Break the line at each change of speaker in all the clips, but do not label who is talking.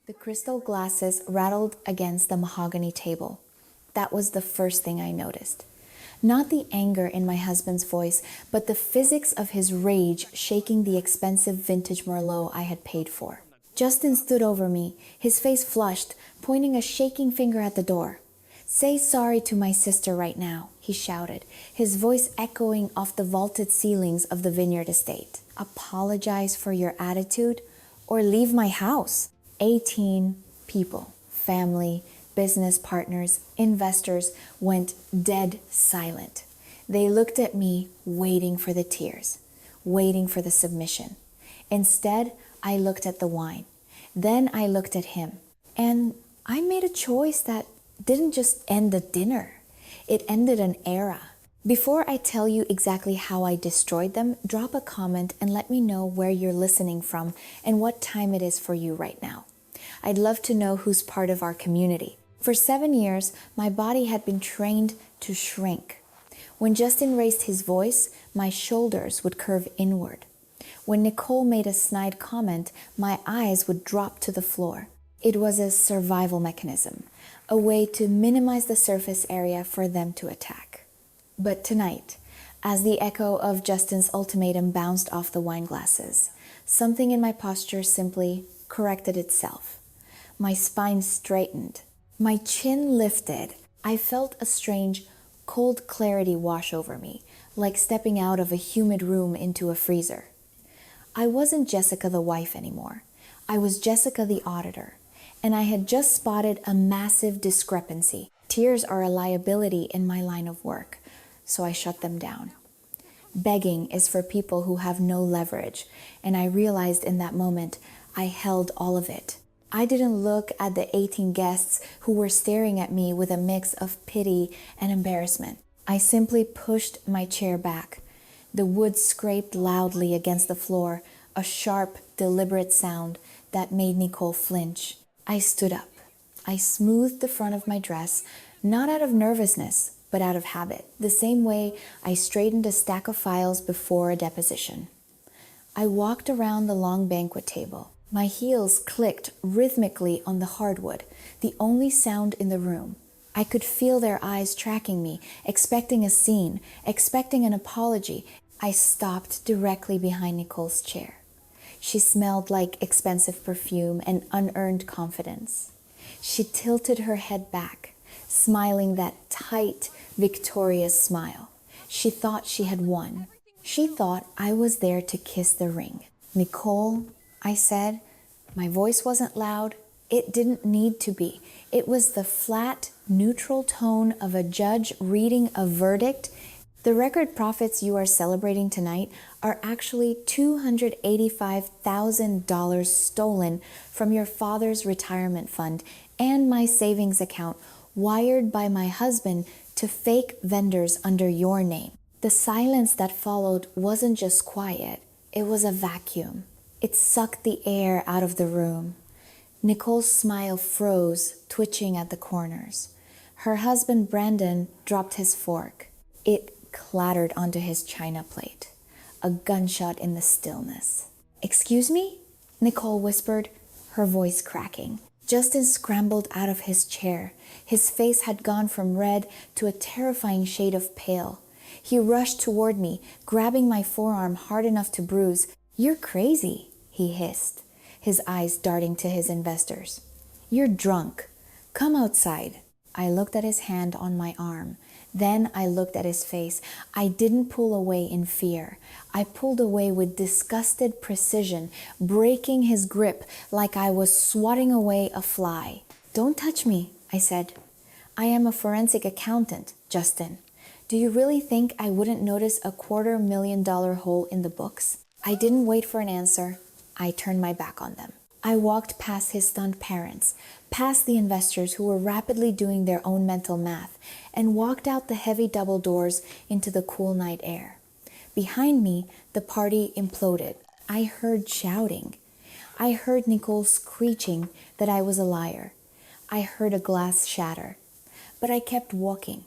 The crystal glasses rattled against the mahogany table. That was the first thing I noticed. Not the anger in my husband's voice, but the physics of his rage shaking the expensive vintage Merlot I had paid for. Justin stood over me, his face flushed, pointing a shaking finger at the door. "Say sorry to my sister right now," he shouted, his voice echoing off the vaulted ceilings of the vineyard estate. "Apologize for your attitude or leave my house." 18 people, family, business partners, investors, went dead silent. They looked at me, waiting for the tears, waiting for the submission. Instead, I looked at the wine. Then I looked at him. And I made a choice that didn't just end the dinner. It ended an era. Before I tell you exactly how I destroyed them, drop a comment and let me know where you're listening from and what time it is for you right now. I'd love to know who's part of our community. For 7 years, my body had been trained to shrink. When Justin raised his voice, my shoulders would curve inward. When Nicole made a snide comment, my eyes would drop to the floor. It was a survival mechanism, a way to minimize the surface area for them to attack. But tonight, as the echo of Justin's ultimatum bounced off the wine glasses, something in my posture simply corrected itself. My spine straightened. My chin lifted. I felt a strange, cold clarity wash over me, like stepping out of a humid room into a freezer. I wasn't Jessica the wife anymore. I was Jessica the auditor, and I had just spotted a massive discrepancy. Tears are a liability in my line of work, so I shut them down. Begging is for people who have no leverage, and I realized in that moment I held all of it. I didn't look at the 18 guests who were staring at me with a mix of pity and embarrassment. I simply pushed my chair back. The wood scraped loudly against the floor, a sharp, deliberate sound that made Nicole flinch. I stood up. I smoothed the front of my dress, not out of nervousness, but out of habit, the same way I straightened a stack of files before a deposition. I walked around the long banquet table. My heels clicked rhythmically on the hardwood, the only sound in the room. I could feel their eyes tracking me, expecting a scene, expecting an apology. I stopped directly behind Nicole's chair. She smelled like expensive perfume and unearned confidence. She tilted her head back, smiling that tight, victorious smile. She thought she had won. She thought I was there to kiss the ring. "Nicole," I said. My voice wasn't loud. It didn't need to be. It was the flat, neutral tone of a judge reading a verdict. "The record profits you are celebrating tonight are actually $285,000 stolen from your father's retirement fund and my savings account, wired by my husband to fake vendors under your name." The silence that followed wasn't just quiet. It was a vacuum. It sucked the air out of the room. Nicole's smile froze, twitching at the corners. Her husband, Brandon, dropped his fork. It clattered onto his china plate. A gunshot in the stillness. "Excuse me?" Nicole whispered, her voice cracking. Justin scrambled out of his chair. His face had gone from red to a terrifying shade of pale. He rushed toward me, grabbing my forearm hard enough to bruise. "You're crazy," he hissed, his eyes darting to his investors. "You're drunk. Come outside." I looked at his hand on my arm. Then I looked at his face. I didn't pull away in fear. I pulled away with disgusted precision, breaking his grip like I was swatting away a fly. "Don't touch me," I said. "I am a forensic accountant, Justin. Do you really think I wouldn't notice a $250,000 hole in the books?" I didn't wait for an answer. I turned my back on them. I walked past his stunned parents, past the investors who were rapidly doing their own mental math, and walked out the heavy double doors into the cool night air. Behind me, the party imploded. I heard shouting. I heard Nicole screeching that I was a liar. I heard a glass shatter. But I kept walking.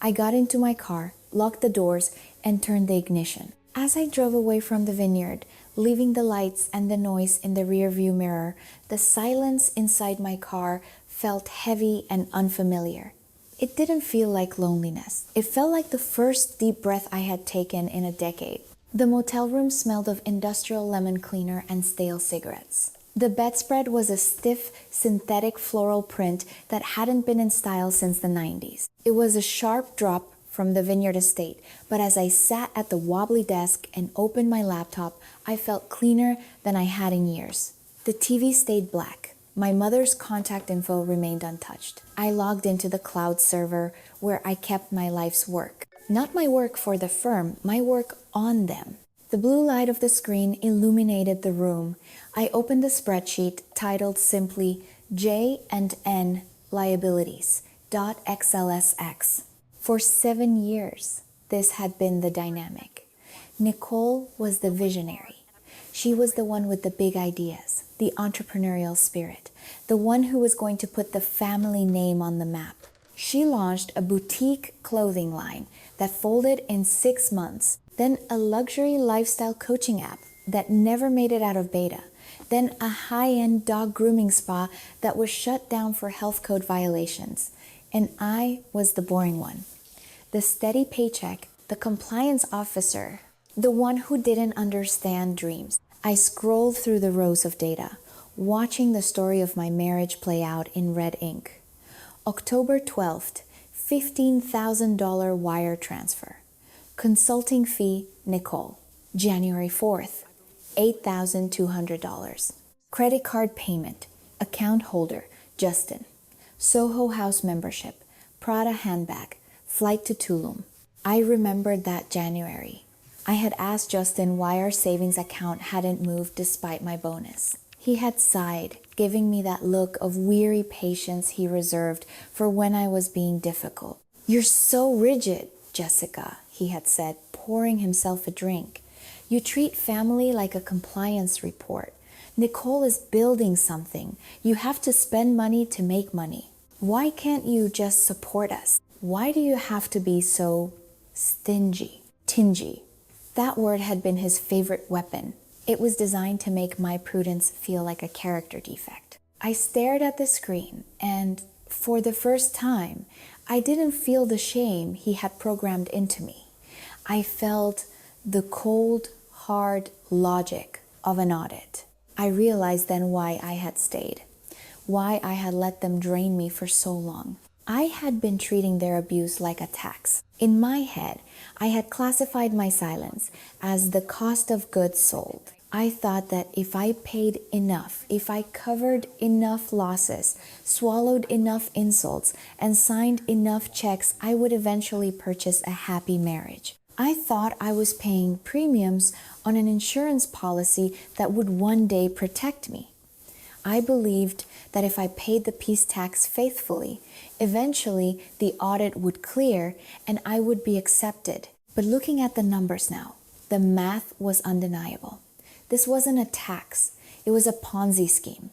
I got into my car, locked the doors, and turned the ignition. As I drove away from the vineyard, Leaving the lights and the noise in the rearview mirror, the silence inside my car felt heavy and unfamiliar. It didn't feel like loneliness. It felt like the first deep breath I had taken in a decade. The motel room smelled of industrial lemon cleaner and stale cigarettes. The bedspread was a stiff, synthetic floral print that hadn't been in style since the 90s. It was a sharp drop from the Vineyard Estate, but as I sat at the wobbly desk and opened my laptop, I felt cleaner than I had in years. The TV stayed black. My mother's contact info remained untouched. I logged into the cloud server where I kept my life's work. Not my work for the firm, my work on them. The blue light of the screen illuminated the room. I opened the spreadsheet titled simply J&N Liabilities .xlsx. For 7 years, this had been the dynamic. Nicole was the visionary. She was the one with the big ideas, the entrepreneurial spirit, the one who was going to put the family name on the map. She launched a boutique clothing line that folded in 6 months, then a luxury lifestyle coaching app that never made it out of beta, then a high-end dog grooming spa that was shut down for health code violations. And I was the boring one. The steady paycheck, the compliance officer, the one who didn't understand dreams. I scrolled through the rows of data, watching the story of my marriage play out in red ink. October 12th, $15,000 wire transfer. Consulting fee, Nicole. January 4th, $8,200. Credit card payment, account holder, Justin. Soho House membership, Prada handbag, flight to Tulum. I remembered that January. I had asked Justin why our savings account hadn't moved despite my bonus. He had sighed, giving me that look of weary patience he reserved for when I was being difficult. "You're so rigid, Jessica," he had said, pouring himself a drink. "You treat family like a compliance report. Nicole is building something. You have to spend money to make money. Why can't you just support us? Why do you have to be so stingy?" Tingy. That word had been his favorite weapon. It was designed to make my prudence feel like a character defect. I stared at the screen, and for the first time, I didn't feel the shame he had programmed into me. I felt the cold, hard logic of an audit. I realized then why I had stayed, why I had let them drain me for so long. I had been treating their abuse like a tax. In my head, I had classified my silence as the cost of goods sold. I thought that if I paid enough, if I covered enough losses, swallowed enough insults, and signed enough checks, I would eventually purchase a happy marriage. I thought I was paying premiums on an insurance policy that would one day protect me. I believed that if I paid the peace tax faithfully, eventually the audit would clear and I would be accepted. But looking at the numbers now, the math was undeniable. This wasn't a tax, it was a Ponzi scheme.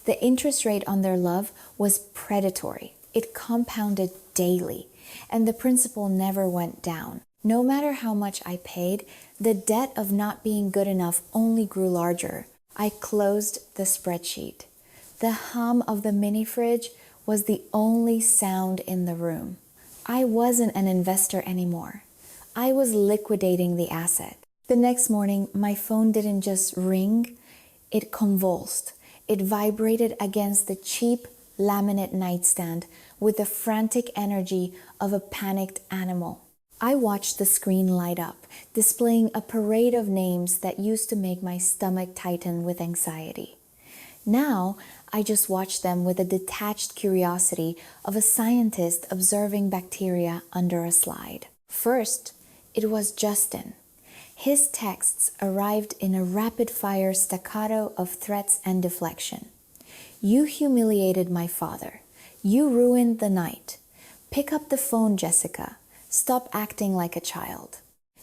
The interest rate on their love was predatory. It compounded daily, and the principal never went down. No matter how much I paid, the debt of not being good enough only grew larger. I closed the spreadsheet. The hum of the mini fridge was the only sound in the room. I wasn't an investor anymore. I was liquidating the asset. The next morning, my phone didn't just ring, it convulsed. It vibrated against the cheap laminate nightstand with the frantic energy of a panicked animal. I watched the screen light up, displaying a parade of names that used to make my stomach tighten with anxiety. Now, I just watched them with the detached curiosity of a scientist observing bacteria under a slide. First, it was Justin. His texts arrived in a rapid-fire staccato of threats and deflection. "You humiliated my father. You ruined the night. Pick up the phone, Jessica. Stop acting like a child."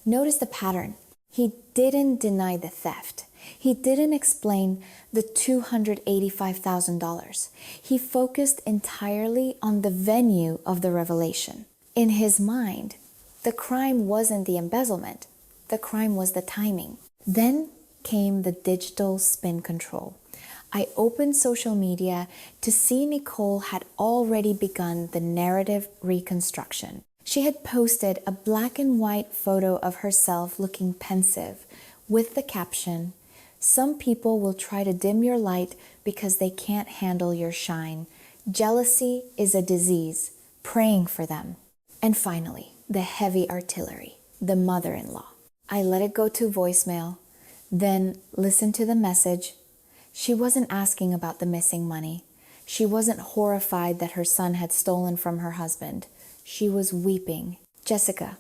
Notice the pattern. He didn't deny the theft. He didn't explain the $285,000. He focused entirely on the venue of the revelation. In his mind, the crime wasn't the embezzlement. The crime was the timing. Then came the digital spin control. I opened social media to see Nicole had already begun the narrative reconstruction. She had posted a black and white photo of herself looking pensive with the caption, "Some people will try to dim your light because they can't handle your shine. Jealousy is a disease. Praying for them." And finally, the heavy artillery, the mother-in-law. I let it go to voicemail, then listened to the message. She wasn't asking about the missing money. She wasn't horrified that her son had stolen from her husband. She was weeping. "Jessica,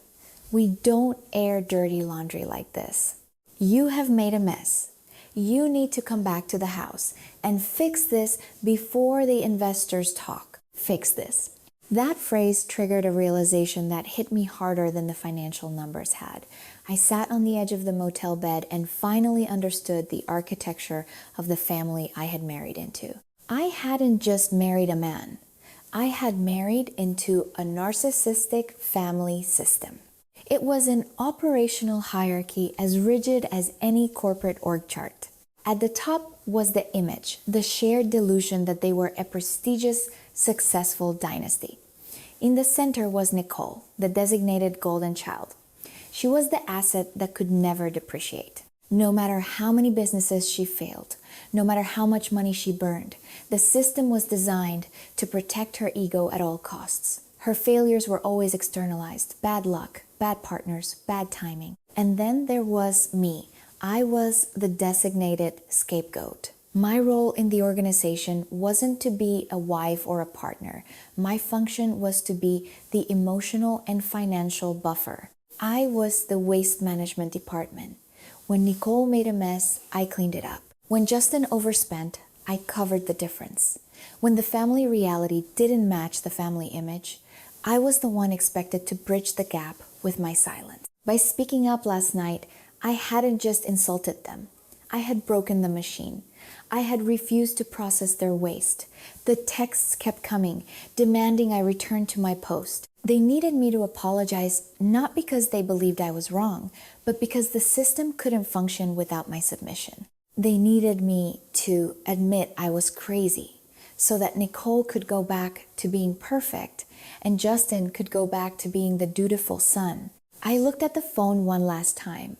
we don't air dirty laundry like this. You have made a mess. You need to come back to the house and fix this before the investors talk. Fix this." That phrase triggered a realization that hit me harder than the financial numbers had. I sat on the edge of the motel bed and finally understood the architecture of the family I had married into. I hadn't just married a man. I had married into a narcissistic family system. It was an operational hierarchy as rigid as any corporate org chart. At the top was the image, the shared delusion that they were a prestigious, successful dynasty. In the center was Nicole, the designated golden child. She was the asset that could never depreciate. No matter how many businesses she failed, no matter how much money she burned, the system was designed to protect her ego at all costs. Her failures were always externalized: bad luck, bad partners, bad timing. And then there was me. I was the designated scapegoat. My role in the organization wasn't to be a wife or a partner. My function was to be the emotional and financial buffer. I was the waste management department. When Nicole made a mess, I cleaned it up. When Justin overspent, I covered the difference. When the family reality didn't match the family image, I was the one expected to bridge the gap with my silence. By speaking up last night, I hadn't just insulted them. I had broken the machine. I had refused to process their waste. The texts kept coming, demanding I return to my post. They needed me to apologize, not because they believed I was wrong, but because the system couldn't function without my submission. They needed me to admit I was crazy so that Nicole could go back to being perfect and Justin could go back to being the dutiful son. I looked at the phone one last time.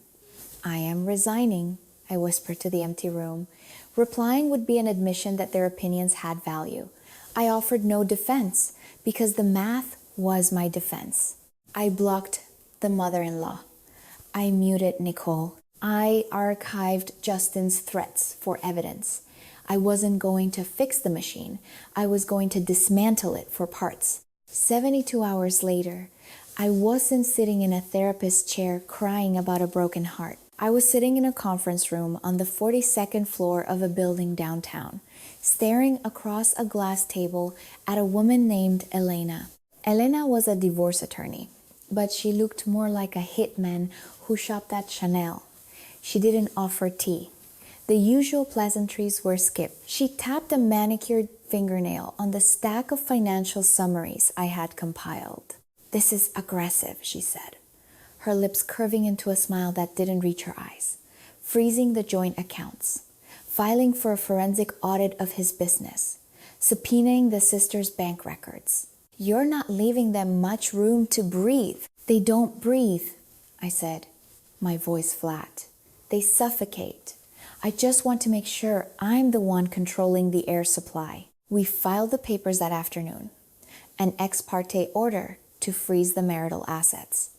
"I am resigning," I whispered to the empty room. Replying would be an admission that their opinions had value. I offered no defense because the math was my defense. I blocked the mother-in-law. I muted Nicole. I archived Justin's threats for evidence. I wasn't going to fix the machine. I was going to dismantle it for parts. 72 hours later, I wasn't sitting in a therapist's chair crying about a broken heart. I was sitting in a conference room on the 42nd floor of a building downtown, staring across a glass table at a woman named Elena. Elena was a divorce attorney, but she looked more like a hitman who shopped at Chanel. She didn't offer tea. The usual pleasantries were skipped. She tapped a manicured fingernail on the stack of financial summaries I had compiled. "This is aggressive," she said, her lips curving into a smile that didn't reach her eyes. "Freezing the joint accounts, filing for a forensic audit of his business, subpoenaing the sisters' bank records. You're not leaving them much room to breathe." "They don't breathe," I said, my voice flat. "They suffocate. I just want to make sure I'm the one controlling the air supply." We filed the papers that afternoon, an ex parte order to freeze the marital assets.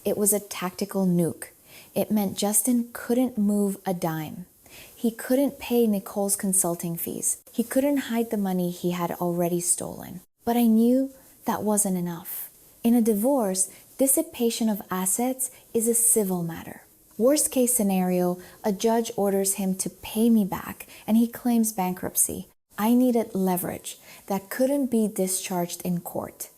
It was a tactical nuke. It meant Justin couldn't move a dime. He couldn't pay Nicole's consulting fees. He couldn't hide the money he had already stolen. But I knew that wasn't enough. In a divorce, dissipation of assets is a civil matter. Worst case scenario, a judge orders him to pay me back and he claims bankruptcy. I needed leverage that couldn't be discharged in court.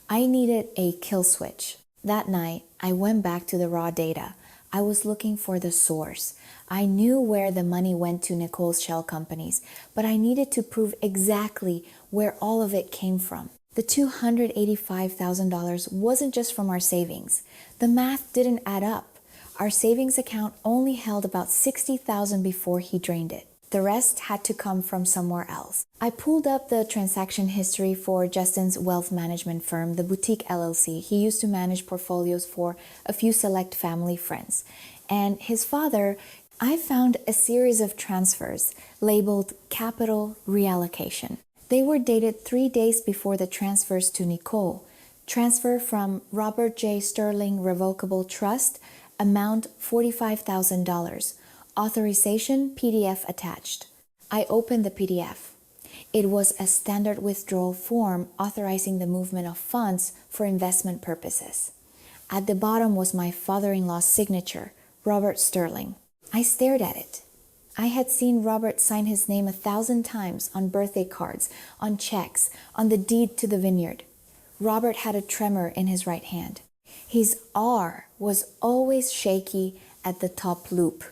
I needed a kill switch. That night, I went back to the raw data. I was looking for the source. I knew where the money went to Nicole's shell companies, but I needed to prove exactly where all of it came from. The $285,000 wasn't just from our savings. The math didn't add up. Our savings account only held about $60,000 before he drained it. The rest had to come from somewhere else. I pulled up the transaction history for Justin's wealth management firm, the Boutique LLC. He used to manage portfolios for a few select family friends. And his father, I found a series of transfers labeled Capital Reallocation. They were dated 3 days before the transfers to Nicole. Transfer from Robert J. Sterling Revocable Trust, amount $45,000. Authorization PDF attached. I opened the PDF. It was a standard withdrawal form authorizing the movement of funds for investment purposes. At the bottom was my father-in-law's signature, Robert Sterling. I stared at it. I had seen Robert sign his name 1,000 times on birthday cards, on checks, on the deed to the vineyard. Robert had a tremor in his right hand. His R was always shaky at the top loop,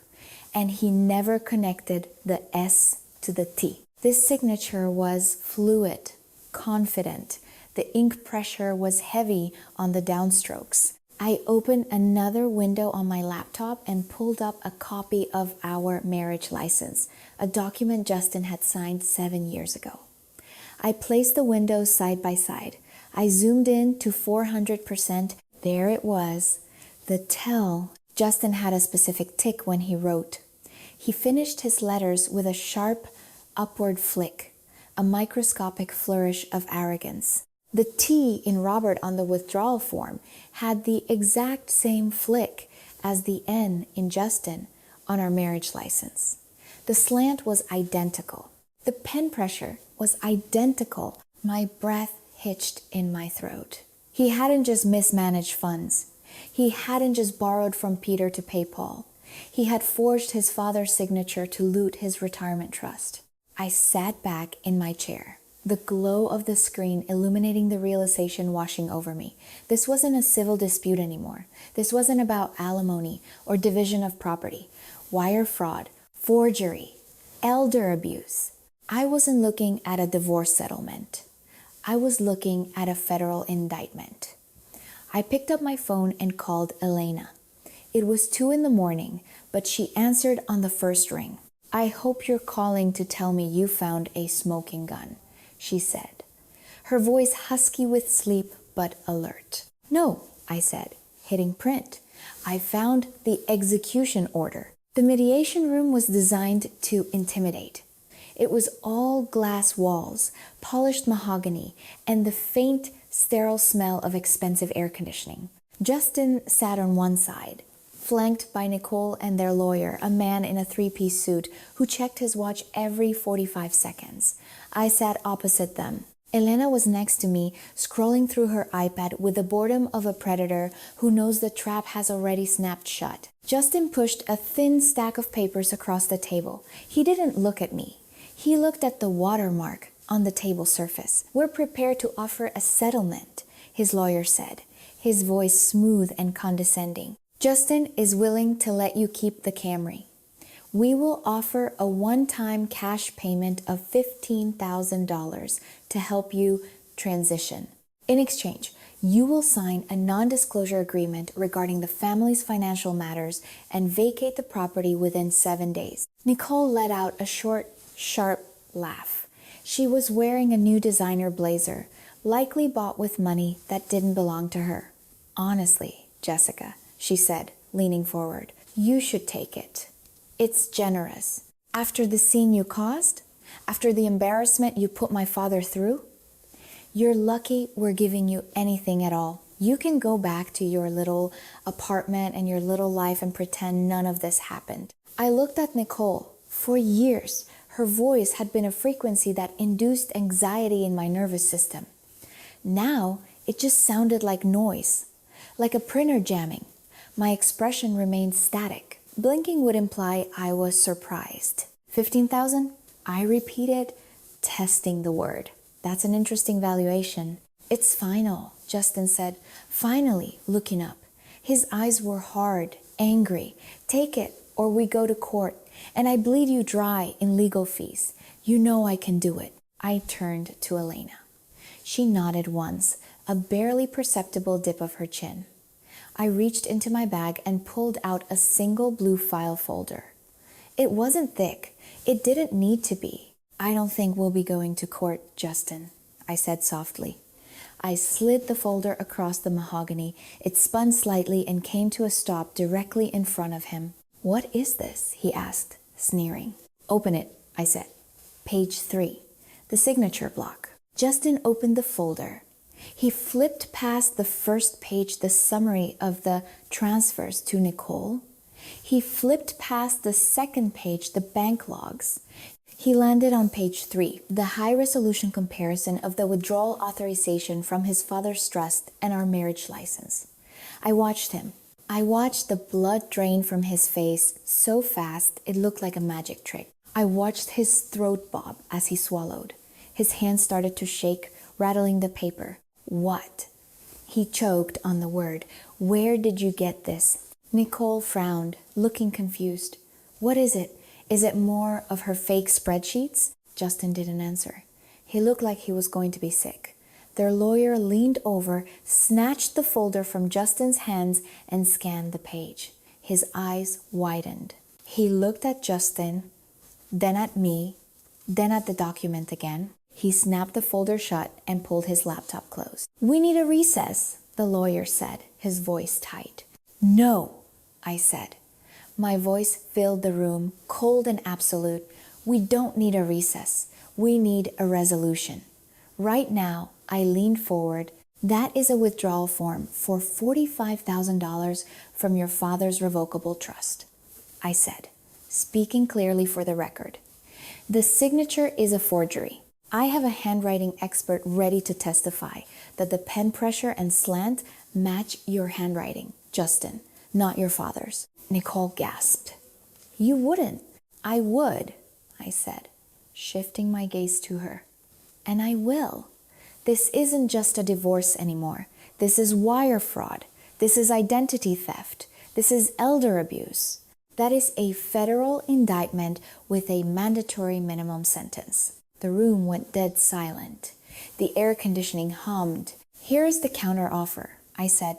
and he never connected the S to the T. This signature was fluid, confident. The ink pressure was heavy on the downstrokes. I opened another window on my laptop and pulled up a copy of our marriage license, a document Justin had signed 7 years ago. I placed the windows side by side. I zoomed in to 400%. There it was, the tell. Justin had a specific tick when he wrote. He finished his letters with a sharp upward flick, a microscopic flourish of arrogance. The T in Robert on the withdrawal form had the exact same flick as the N in Justin on our marriage license. The slant was identical. The pen pressure was identical. My breath hitched in my throat. He hadn't just mismanaged funds. He hadn't just borrowed from Peter to pay Paul. He had forged his father's signature to loot his retirement trust. I sat back in my chair, the glow of the screen illuminating the realization washing over me. This wasn't a civil dispute anymore. This wasn't about alimony or division of property, wire fraud, forgery, elder abuse. I wasn't looking at a divorce settlement. I was looking at a federal indictment. I picked up my phone and called Elena. It was 2 a.m, but she answered on the first ring. "I hope you're calling to tell me you found a smoking gun," she said, her voice husky with sleep but alert. "No," I said, hitting print. "I found the execution order." The mediation room was designed to intimidate. It was all glass walls, polished mahogany, and the faint, sterile smell of expensive air conditioning. Justin sat on one side, flanked by Nicole and their lawyer, a man in a 3-piece suit who checked his watch every 45 seconds. I sat opposite them. Elena was next to me, scrolling through her iPad with the boredom of a predator who knows the trap has already snapped shut. Justin pushed a thin stack of papers across the table. He didn't look at me. He looked at the watermark on the table surface. "We're prepared to offer a settlement," his lawyer said, his voice smooth and condescending. "Justin is willing to let you keep the Camry. We will offer a one-time cash payment of $15,000 to help you transition. In exchange, you will sign a non-disclosure agreement regarding the family's financial matters and vacate the property within 7 days." Nicole let out a short, sharp laugh. She was wearing a new designer blazer, likely bought with money that didn't belong to her. "Honestly, Jessica," she said, leaning forward, "you should take it. It's generous. After the scene you caused, after the embarrassment you put my father through, you're lucky we're giving you anything at all. You can go back to your little apartment and your little life and pretend none of this happened." I looked at Nicole. For years, her voice had been a frequency that induced anxiety in my nervous system. Now, it just sounded like noise, like a printer jamming. My expression remained static. Blinking would imply I was surprised. 15,000? I repeated, testing the word. "That's an interesting valuation." "It's final," Justin said, finally looking up. His eyes were hard, angry. "Take it, or we go to court, and I bleed you dry in legal fees. You know I can do it." I turned to Elena. She nodded once, a barely perceptible dip of her chin. I reached into my bag and pulled out a single blue file folder. It wasn't thick. It didn't need to be. "I don't think we'll be going to court, Justin," I said softly. I slid the folder across the mahogany. It spun slightly and came to a stop directly in front of him. "What is this?" he asked, sneering. "Open it," I said. "Page 3, the signature block." Justin opened the folder. He flipped past the first page, the summary of the transfers to Nicole. He flipped past the second page, the bank logs. He landed on page 3, the high-resolution comparison of the withdrawal authorization from his father's trust and our marriage license. I watched him. I watched the blood drain from his face so fast it looked like a magic trick. I watched his throat bob as he swallowed. His hand started to shake, rattling the paper. "What?" He choked on the word. "Where did you get this?" Nicole frowned, looking confused. "What is it? Is it more of her fake spreadsheets?" Justin didn't answer. He looked like he was going to be sick. Their lawyer leaned over, snatched the folder from Justin's hands, and scanned the page. His eyes widened. He looked at Justin, then at me, then at the document again. He snapped the folder shut and pulled his laptop closed. "We need a recess," the lawyer said, his voice tight. "No," I said. My voice filled the room, cold and absolute. "We don't need a recess. We need a resolution. Right now," I leaned forward, "that is a withdrawal form for $45,000 from your father's revocable trust," I said, speaking clearly for the record. "The signature is a forgery. I have a handwriting expert ready to testify that the pen pressure and slant match your handwriting, Justin, not your father's." Nicole gasped. "You wouldn't." "I would," I said, shifting my gaze to her. "And I will. This isn't just a divorce anymore. This is wire fraud. This is identity theft. This is elder abuse. That is a federal indictment with a mandatory minimum sentence." The room went dead silent. The air conditioning hummed. "Here is the counteroffer," I said,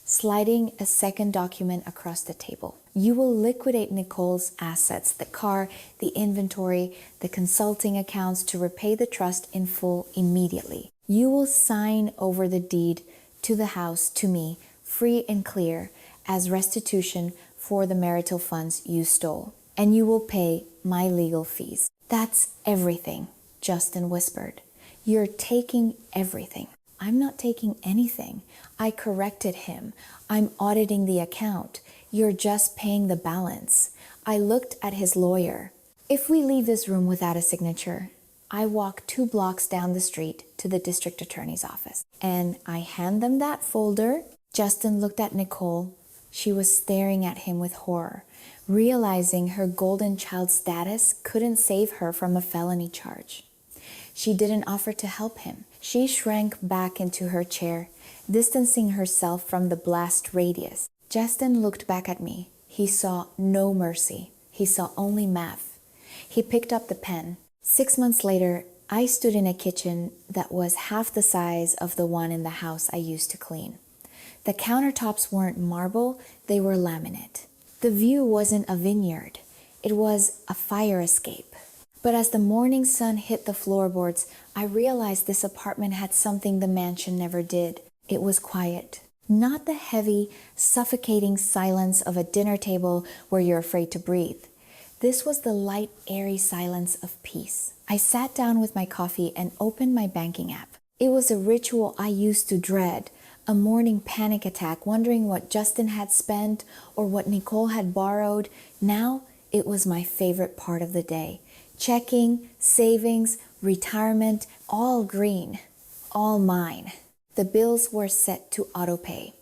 sliding a second document across the table. "You will liquidate Nicole's assets, the car, the inventory, the consulting accounts to repay the trust in full immediately. You will sign over the deed to the house to me, free and clear, as restitution for the marital funds you stole. And you will pay my legal fees." "That's everything," Justin whispered. "You're taking everything." "I'm not taking anything. I corrected him. I'm auditing the account. You're just paying the balance." I looked at his lawyer. "If we leave this room without a signature, I walk 2 blocks down the street to the district attorney's office, and I hand them that folder." Justin looked at Nicole. She was staring at him with horror, realizing her golden child status couldn't save her from a felony charge. She didn't offer to help him. She shrank back into her chair, distancing herself from the blast radius. Justin looked back at me. He saw no mercy. He saw only math. He picked up the pen. 6 months later, I stood in a kitchen that was half the size of the one in the house I used to clean. The countertops weren't marble, they were laminate. The view wasn't a vineyard. It was a fire escape. But as the morning sun hit the floorboards, I realized this apartment had something the mansion never did. It was quiet. Not the heavy, suffocating silence of a dinner table where you're afraid to breathe. This was the light, airy silence of peace. I sat down with my coffee and opened my banking app. It was a ritual I used to dread, a morning panic attack, wondering what Justin had spent or what Nicole had borrowed. Now it was my favorite part of the day. Checking, savings, retirement, all green, all mine. The bills were set to autopay.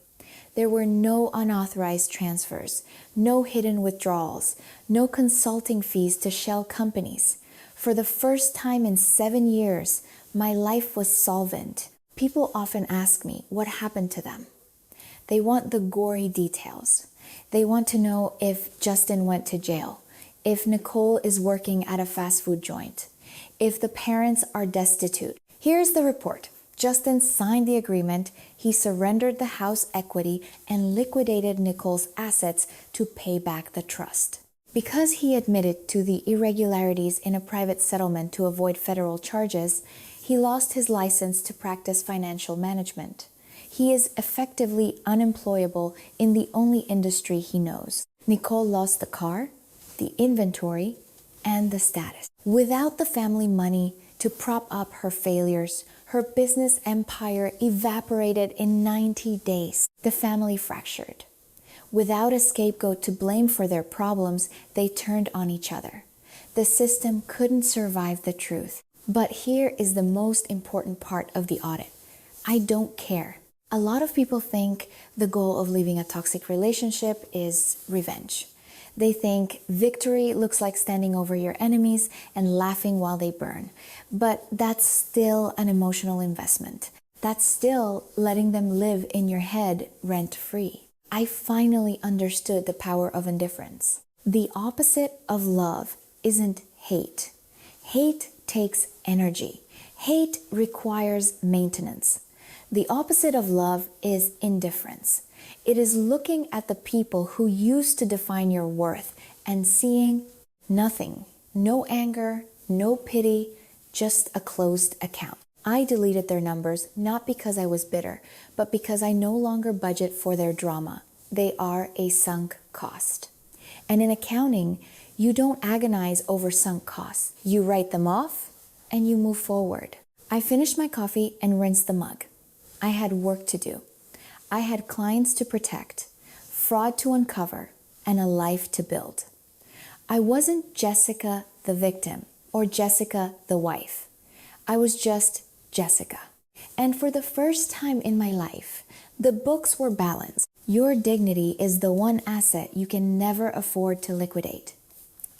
There were no unauthorized transfers, no hidden withdrawals, no consulting fees to shell companies. For the first time in 7 years, my life was solvent. People often ask me what happened to them. They want the gory details. They want to know if Justin went to jail, if Nicole is working at a fast food joint, if the parents are destitute. Here's the report. Justin signed the agreement, he surrendered the house equity and liquidated Nicole's assets to pay back the trust. Because he admitted to the irregularities in a private settlement to avoid federal charges, he lost his license to practice financial management. He is effectively unemployable in the only industry he knows. Nicole lost the car, the inventory, and the status. Without the family money to prop up her failures, her business empire evaporated in 90 days. The family fractured. Without a scapegoat to blame for their problems, they turned on each other. The system couldn't survive the truth. But here is the most important part of the audit. I don't care. A lot of people think the goal of leaving a toxic relationship is revenge. They think victory looks like standing over your enemies and laughing while they burn. But that's still an emotional investment. That's still letting them live in your head rent-free. I finally understood the power of indifference. The opposite of love isn't hate. Hate takes energy. Hate requires maintenance. The opposite of love is indifference. It is looking at the people who used to define your worth and seeing nothing. No anger, no pity, just a closed account. I deleted their numbers not because I was bitter, but because I no longer budget for their drama. They are a sunk cost. And in accounting, you don't agonize over sunk costs. You write them off and you move forward. I finished my coffee and rinsed the mug. I had work to do. I had clients to protect, fraud to uncover, and a life to build. I wasn't Jessica the victim or Jessica the wife. I was just Jessica. And for the first time in my life, the books were balanced. Your dignity is the one asset you can never afford to liquidate.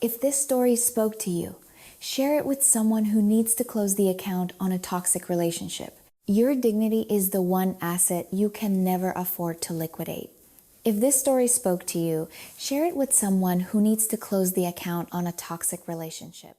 If this story spoke to you, share it with someone who needs to close the account on a toxic relationship. Your dignity is the one asset you can never afford to liquidate. If this story spoke to you, share it with someone who needs to close the account on a toxic relationship.